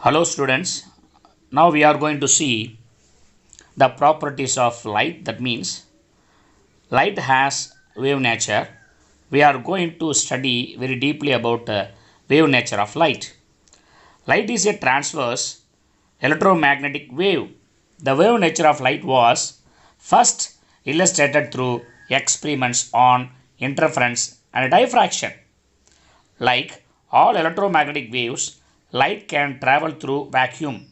Hello students, now we are going to see the properties of light. That means light has wave nature. We are going to study very deeply about wave nature of light. Light is a transverse electromagnetic wave. The wave nature of light was first illustrated through experiments on interference and diffraction. Like all electromagnetic waves, light can travel through vacuum.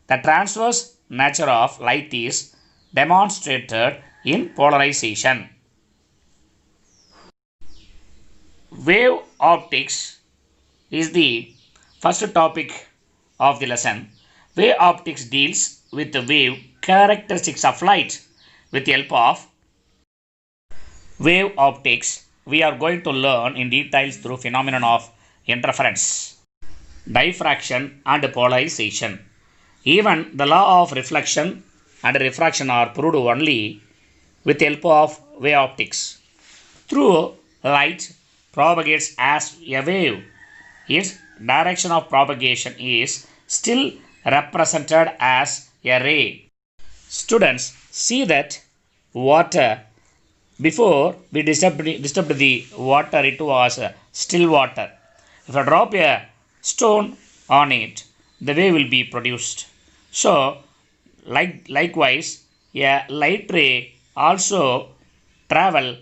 The transverse nature of light is demonstrated in polarization. Wave optics is the first topic of the lesson. Wave optics deals with the wave characteristics of light. With the help of wave optics, we are going to learn in details through phenomenon of interference, diffraction and polarization. Even the law of reflection and refraction are proved only with the help of wave optics. Through light propagates as a wave, its direction of propagation is still represented as a ray. Students, see that water, before we disturbed the water, it was still water. If I drop a stone on it, the wave will be produced. So, likewise, a light ray also travel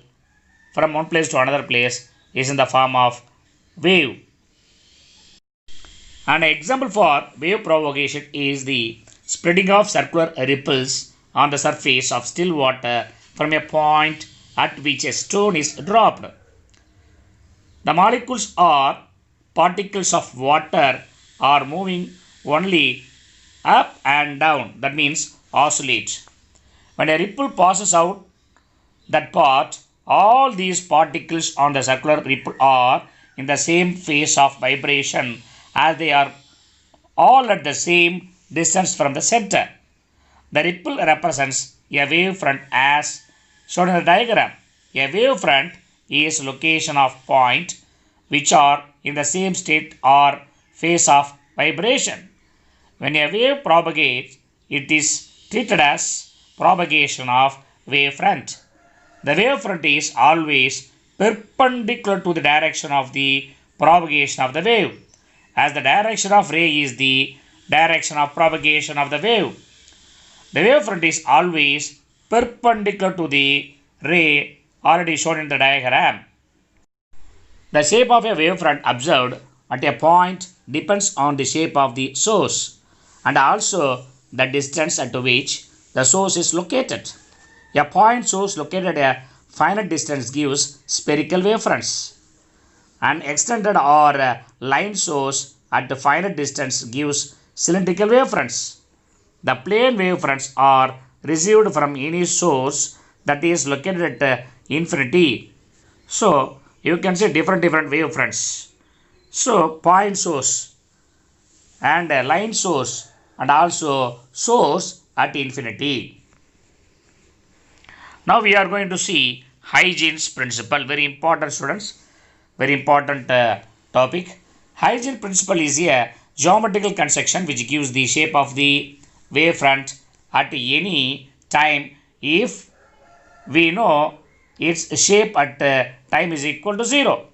from one place to another place is in the form of wave. An example for wave propagation is the spreading of circular ripples on the surface of still water from a point at which a stone is dropped. The molecules or particles of water are moving only up and down, that means oscillate. When a ripple passes out that part, all these particles on the circular ripple are in the same phase of vibration as they are all at the same distance from the center. The ripple represents a wavefront as shown in the diagram. A wavefront is location of point which are in the same state or phase of vibration. When a wave propagates, it is treated as propagation of wavefront. The wavefront is always perpendicular to the direction of the propagation of the wave, as the direction of ray is the direction of propagation of the wave. The wavefront is always perpendicular to the ray already shown in the diagram. The shape of a wavefront observed at a point depends on the shape of the source and also the distance at which the source is located. A point source located at a finite distance gives spherical wavefronts. An extended or line source at a finite distance gives cylindrical wavefronts. The plane wavefronts are received from any source that is located at infinity. So, you can see different wavefronts. So, point source and a line source and also source at infinity. Now we are going to see Huygens principle. Very important, students. Very important topic. Huygens principle is a geometrical construction which gives the shape of the wavefront at any time if we know its shape at time is equal to 0.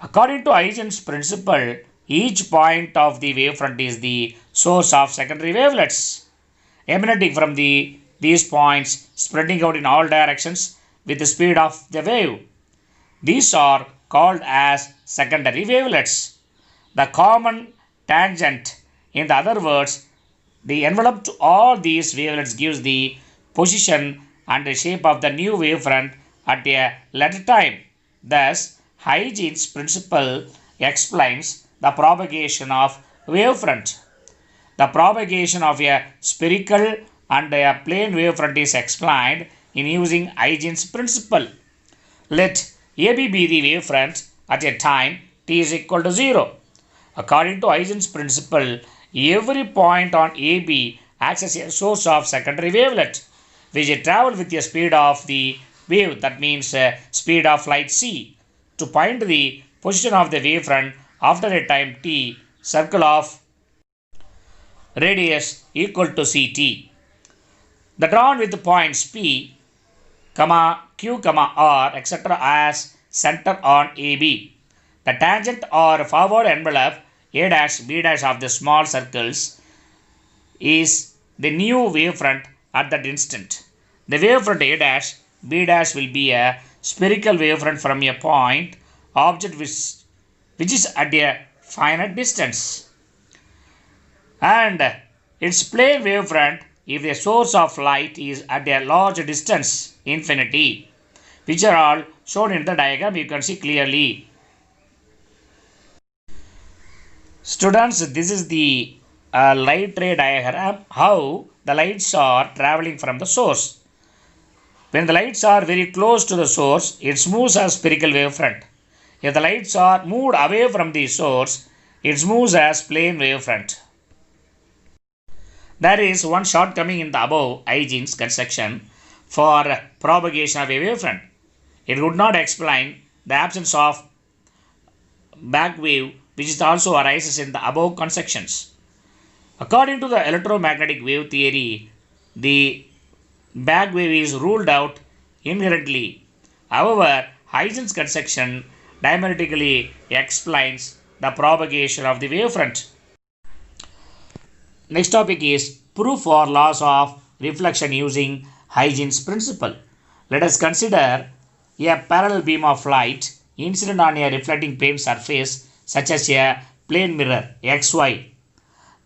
According to Huygens principle, each point of the wavefront is the source of secondary wavelets emanating from these points spreading out in all directions with the speed of the wave. These are called as secondary wavelets. The common tangent, in the other words, the envelope to all these wavelets gives the position and the shape of the new wavefront at a later time. Thus, Huygens principle explains the propagation of wavefront. The propagation of a spherical and a plane wavefront is explained in using Huygens principle. Let AB be the wavefront at a time t is equal to 0. According to Huygens principle, every point on AB acts as a source of secondary wavelet which travel with the speed of the wave, that means speed of light c. To find the position of the wavefront after a time t, circle of radius equal to CT. The drawn with the points P, Q, R, etc. as center on AB. The tangent or forward envelope A dash B dash of the small circles is the new wavefront at that instant. The wavefront A dash B dash will be a spherical wavefront from a point object which is at a finite distance, and its plane wavefront if the source of light is at a large distance, infinity, which are all shown in the diagram. You can see clearly. Students, this is the light ray diagram, how the lights are traveling from the source. When the lights are very close to the source, it moves as spherical wavefront. If the lights are moved away from the source, it moves as plane wavefront. There is one shortcoming in the above Huygens construction for propagation of a wavefront. It would not explain the absence of back wave, which also arises in the above constructions. According to the electromagnetic wave theory, the back wave is ruled out inherently. However, Huygens construction diametrically explains the propagation of the wavefront. Next topic is proof for laws of reflection using Huygens principle. Let us consider a parallel beam of light incident on a reflecting plane surface such as a plane mirror XY.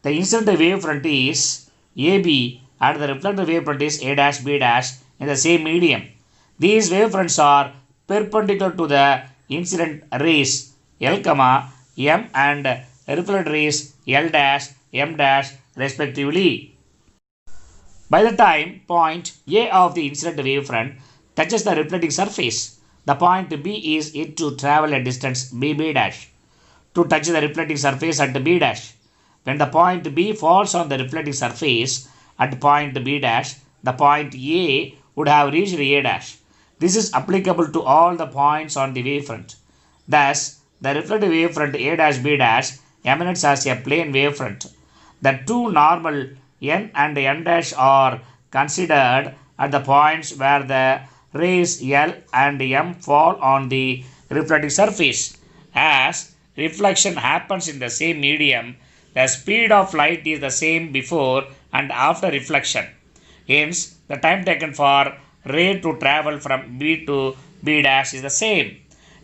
The incident wavefront is AB and the reflected wavefront is A dash B dash in the same medium. These wavefronts are perpendicular to the incident rays L, M and reflected rays L dash, M dash respectively. By the time point A of the incident wavefront touches the reflecting surface, the point B is yet to travel a distance B dash to touch the reflecting surface at B dash. When the point B falls on the reflecting surface at point B dash, the point A would have reached A dash. This is applicable to all the points on the wavefront. Thus, the reflected wavefront A dash B dash emanates as a plane wavefront. The two normal N and N dash are considered at the points where the rays L and M fall on the reflecting surface. As reflection happens in the same medium, the speed of light is the same before and after reflection. Hence, the time taken for ray to travel from B to B dash is the same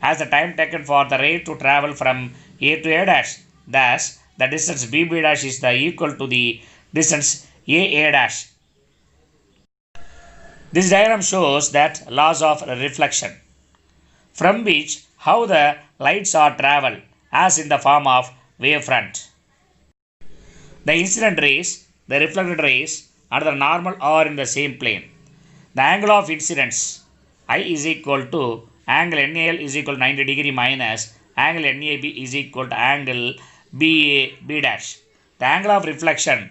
as the time taken for the ray to travel from A to A dash. Thus, the distance B dash is equal to the distance A dash. This diagram shows that laws of reflection, from which how the lights are traveled as in the form of wavefront. The incident rays, the reflected rays and the normal are in the same plane. The angle of incidence I is equal to angle NAL is equal to 90 degree minus angle NAB is equal to angle B dash. The angle of reflection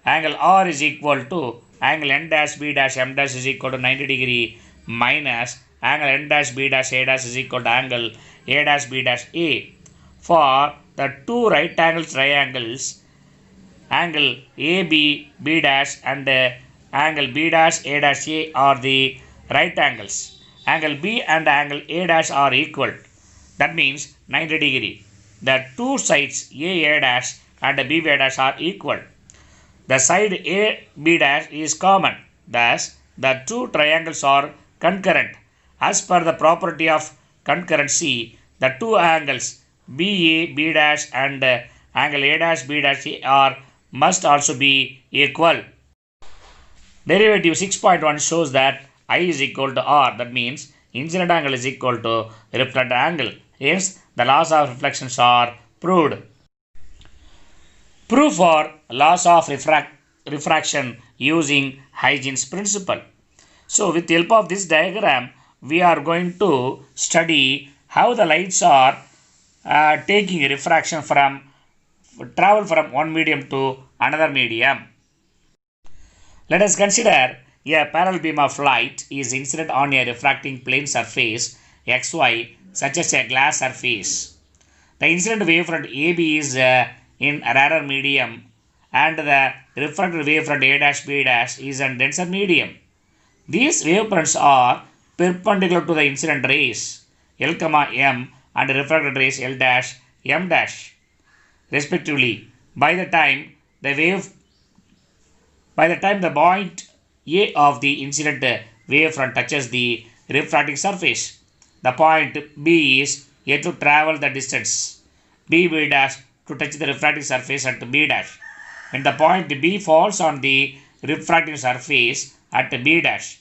angle R is equal to angle N dash B dash M dash is equal to 90 degree minus angle N dash B dash A dash is equal to angle A dash B dash A. For the two right angle triangles, angle AB B dash and angle B dash A dash A are the right angles. Angle B and angle A dash are equal. That means 90 degree. The two sides A dash and B dash are equal. The side A B dash is common. Thus, the two triangles are concurrent. As per the property of concurrency, the two angles BA B dash and angle A dash B dash A are must also be equal. Derivative 6.1 shows that I is equal to R. That means incident angle is equal to reflected angle. Hence, the laws of reflections are proved. Proof for laws of refraction using Huygens principle. So, with the help of this diagram, we are going to study how the lights are taking refraction from travel from one medium to another medium. Let us consider a parallel beam of light is incident on a refracting plane surface XY such as a glass surface. The incident wavefront AB is in a rarer medium and the refracted wavefront A dash B dash is a denser medium. These wavefronts are perpendicular to the incident rays L, M and refracted rays L dash M dash respectively. By the time the point A of the incident wavefront touches the refracting surface, the point B is yet to travel the distance B dash to touch the refracting surface at B dash. When the point B falls on the refracting surface at B dash,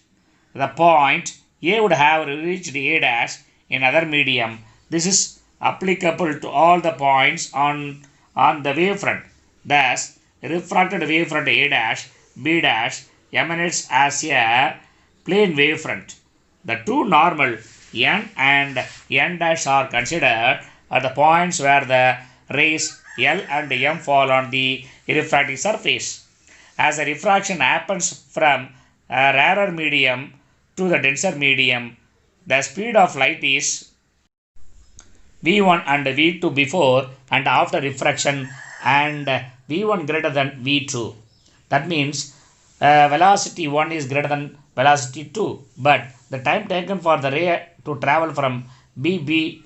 the point A would have reached A dash in other medium. This is applicable to all the points on the wavefront. Thus, refracted wavefront A dash B dash emanates as a plane wavefront. The two normal N and N dash are considered at the points where the rays L and M fall on the refracting surface. As the refraction happens from a rarer medium to the denser medium, the speed of light is V1 and V2 before and after refraction and V1 greater than V2. That means velocity 1 is greater than velocity 2, but the time taken for the ray to travel from B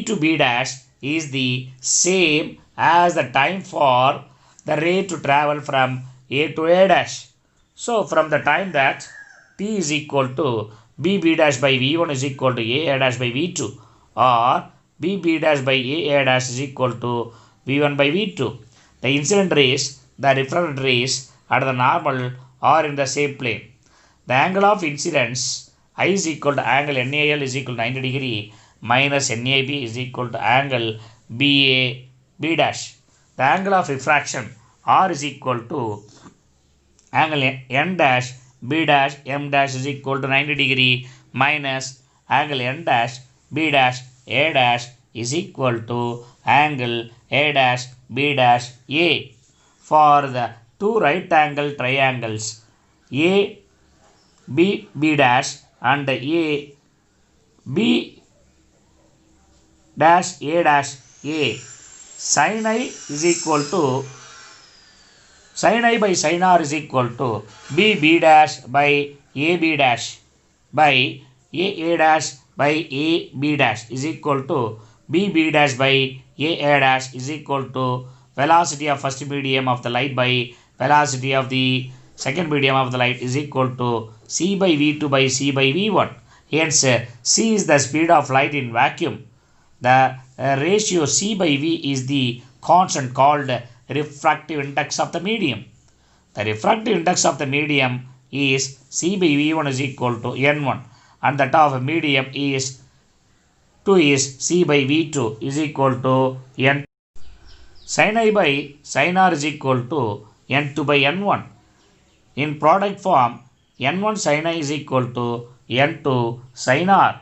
to B dash is the same as the time for the ray to travel from A to A dash. So from the time that T is equal to B dash by V1 is equal to A dash by V2, or B dash by A dash is equal to V1 by V2. The incident rays, the refracted rays at the normal are in the same plane. The angle of incidence I is equal to angle NAL is equal to 90 degree minus NAB is equal to angle B dash. The angle of refraction R is equal to angle N dash B dash M dash is equal to 90 degree minus angle N dash B dash A dash is equal to angle A dash B dash A. For the two right angle triangles A B dash and A B dash A dash A, sin I is equal to sin I by sin R is equal to B dash by AB dash by A dash by AB dash is equal to B dash by A dash is equal to velocity of first medium of the light by velocity of the second medium of the light is equal to C by V2 by C by V1. Hence, C is the speed of light in vacuum. The ratio C by V is the constant called refractive index of the medium. The refractive index of the medium is C by V1 is equal to N1, and that of a medium is 2 is C by V2 is equal to N. Sin I by sin R is equal to N2 by N1. In product form, N1 sin I is equal to N2 sin R.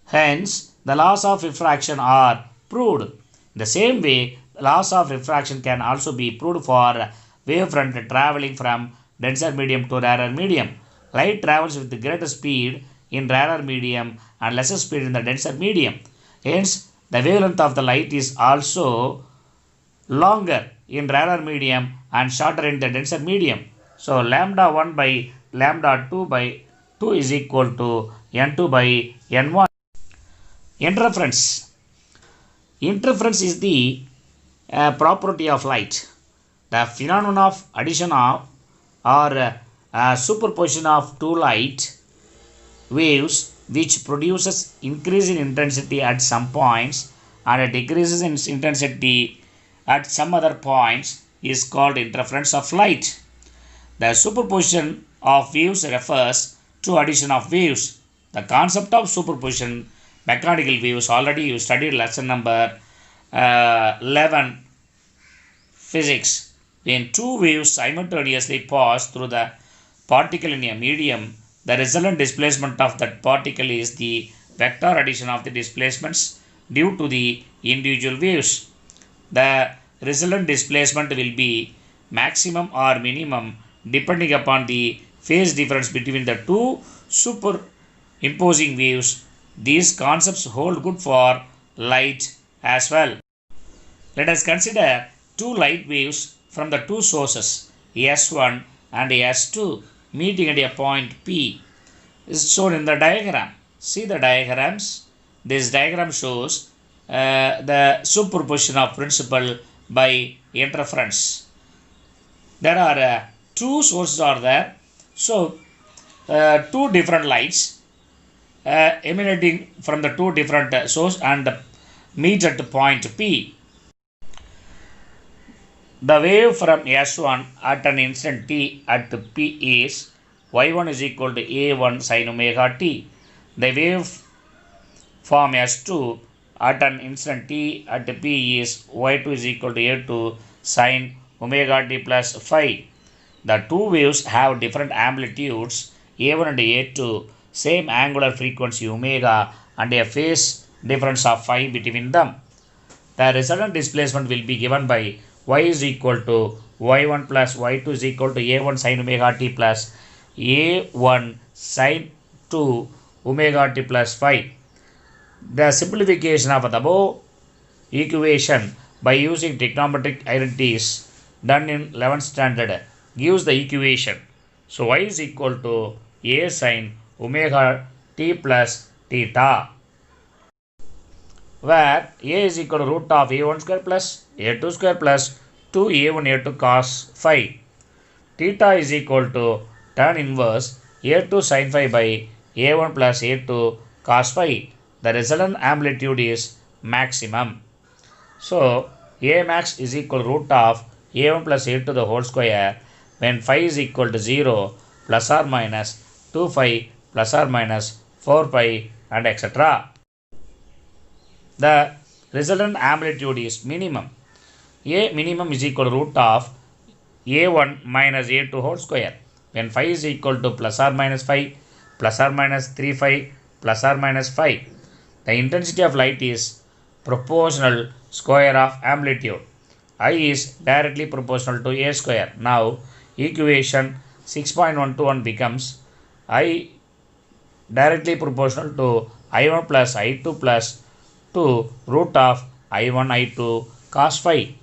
Hence, the laws of refraction are proved. In the same way, the laws of refraction can also be proved for wavefront traveling from denser medium to rarer medium. Light travels with greater speed in rarer medium and lesser speed in the denser medium. Hence, the wavelength of the light is also longer in rarer medium and shorter in the denser medium. So, lambda 1 by lambda 2 by 2 is equal to N2 by N1. Interference. Interference is the property of light. The phenomenon of addition of or superposition of two light waves which produces increase in intensity at some points and decreases in intensity at some other points is called interference of light. The superposition of waves refers to addition of waves. The concept of superposition mechanical waves already you studied lesson number 11 physics. When two waves simultaneously pass through the particle in a medium, the resultant displacement of that particle is the vector addition of the displacements due to the individual waves. The resultant displacement will be maximum or minimum depending upon the phase difference between the two superimposing waves. These concepts hold good for light as well. Let us consider two light waves from the two sources S1 and S2 meeting at a point P is shown in the diagram. See the diagrams. This diagram shows the superposition of principal by interference. There are two sources are there. So two different lights emanating from the two different source and meet at point P. The wave from S1 at an instant t at P is y1 is equal to a1 sin omega t. The wave from S2 at an instant t at P is y2 is equal to a2 sin omega t plus phi. The two waves have different amplitudes a1 and a2, same angular frequency omega and a phase difference of phi between them. The resultant displacement will be given by y is equal to y1 plus y2 is equal to a1 sin omega t plus a1 sin 2 omega t plus phi. The simplification of the above equation by using trigonometric identities done in 11th standard gives the equation. So y is equal to a sin omega t plus theta, where a is equal to root of a1 square plus a2 square plus 2a1 a2 cos phi. Theta is equal to tan inverse a2 sin phi by a1 plus a2 cos phi. The resultant amplitude is maximum. So a max is equal to root of a1 plus a2 the whole square when phi is equal to 0 plus or minus 2 phi plus or minus 4 pi and etc. The resultant amplitude is minimum. A minimum is equal to root of a1 minus a2 whole square when phi is equal to plus or minus 5 plus or minus 3 phi plus or minus 5. The intensity of light is proportional square of amplitude. I is directly proportional to a square. Now equation 6.121 becomes I directly proportional to I1 plus I2 plus 2 root of I1 I2 cos phi.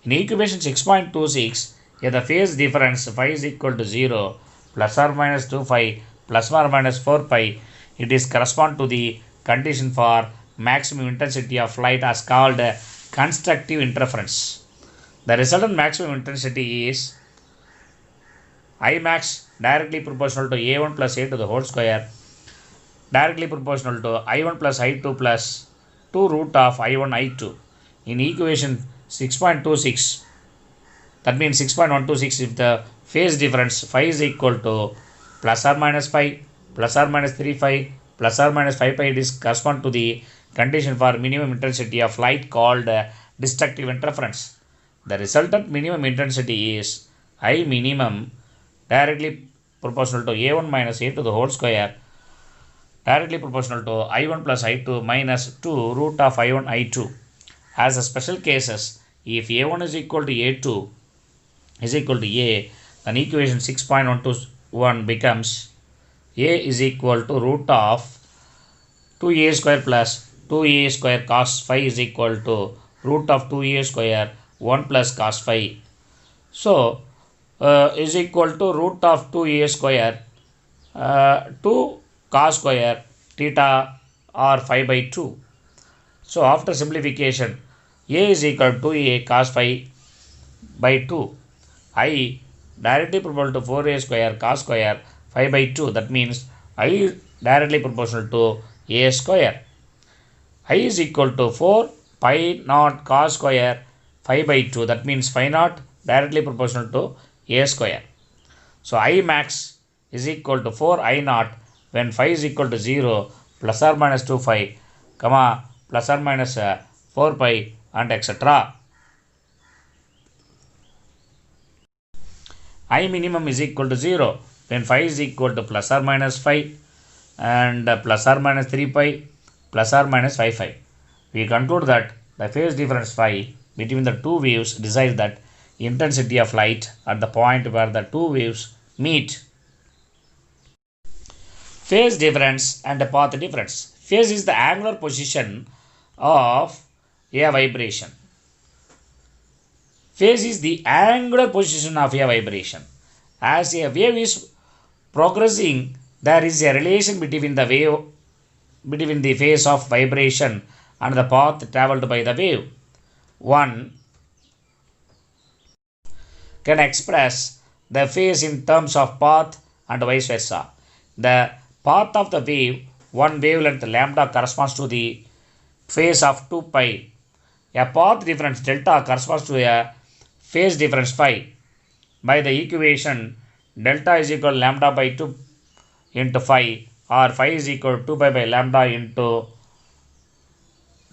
In equation 6.26, if the phase difference phi is equal to 0 plus or minus 2 phi plus or minus 4 pi, it is correspond to the condition for maximum intensity of light as called constructive interference. The resultant maximum intensity is I max directly proportional to a1 plus a to the whole square directly proportional to I1 plus I2 plus 2 root of I1 I2. In equation 6.26, that means 6.126, if the phase difference phi is equal to plus or minus pi plus or minus 3 phi plus or minus 5 pi, it is correspond to the condition for minimum intensity of light called destructive interference. The resultant minimum intensity is I minimum directly proportional to a1 minus a to the whole square directly proportional to I1 plus I2 minus 2 root of I1 I2. As a special cases, if a1 is equal to a2 is equal to a, then equation 6.121 becomes a is equal to root of 2a square plus 2a square cos phi is equal to root of 2a square 1 plus cos phi. So is equal to root of 2a square 2 cos square theta or phi by 2. So after simplification, a is equal to a cos phi by 2. I directly proportional to 4a square cos square phi by 2. That means I is directly proportional to a square. I is equal to 4 pi naught cos square phi by 2. That means phi naught directly proportional to a square. So I max is equal to 4 I naught when phi is equal to 0 plus or minus 2 phi, comma plus or minus 4 pi and etc. I minimum is equal to 0 when phi is equal to plus or minus 5 and plus or minus 3 pi plus or minus 5 phi. We conclude that the phase difference phi between the two waves decides that intensity of light at the point where the two waves meet. Phase difference and path difference. Phase is the angular position of a vibration. Phase is the angular position of a vibration. As a wave is progressing, there is a relation between the phase of vibration and the path traveled by the wave. One can express the phase in terms of path and vice versa. The path of the wave, one wavelength lambda, corresponds to the phase of 2 pi. A path difference delta corresponds to a phase difference phi. By the equation delta is equal to lambda by 2 into phi, or phi is equal to 2 pi by lambda into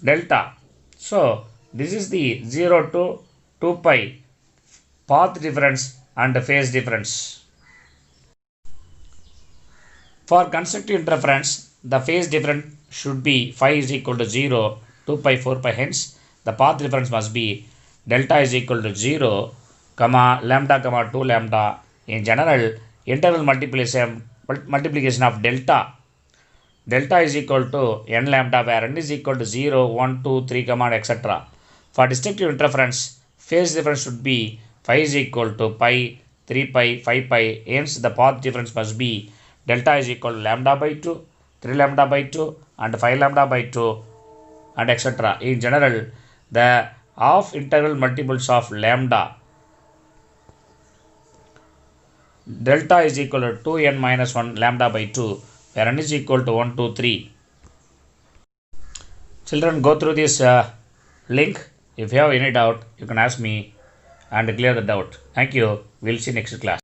delta. So this is the 0 to 2 pi path difference and phase difference. For constructive interference, the phase difference should be phi is equal to 0, 2 pi, 4 pi. Hence, the path difference must be delta is equal to 0, lambda, 2 lambda. In general, interval multiplication of delta is equal to n lambda, where n is equal to 0, 1, 2, 3, etc. For destructive interference, phase difference should be phi is equal to pi, 3 pi, 5 pi. Hence, the path difference must be delta is equal to lambda by 2, 3 lambda by 2, and 5 lambda by 2, and etc. In general, the half integral multiples of lambda, delta is equal to 2n minus 1 lambda by 2, where n is equal to 1, 2, 3. Children, go through this link. If you have any doubt, you can ask me and clear the doubt. Thank you. We'll see next class.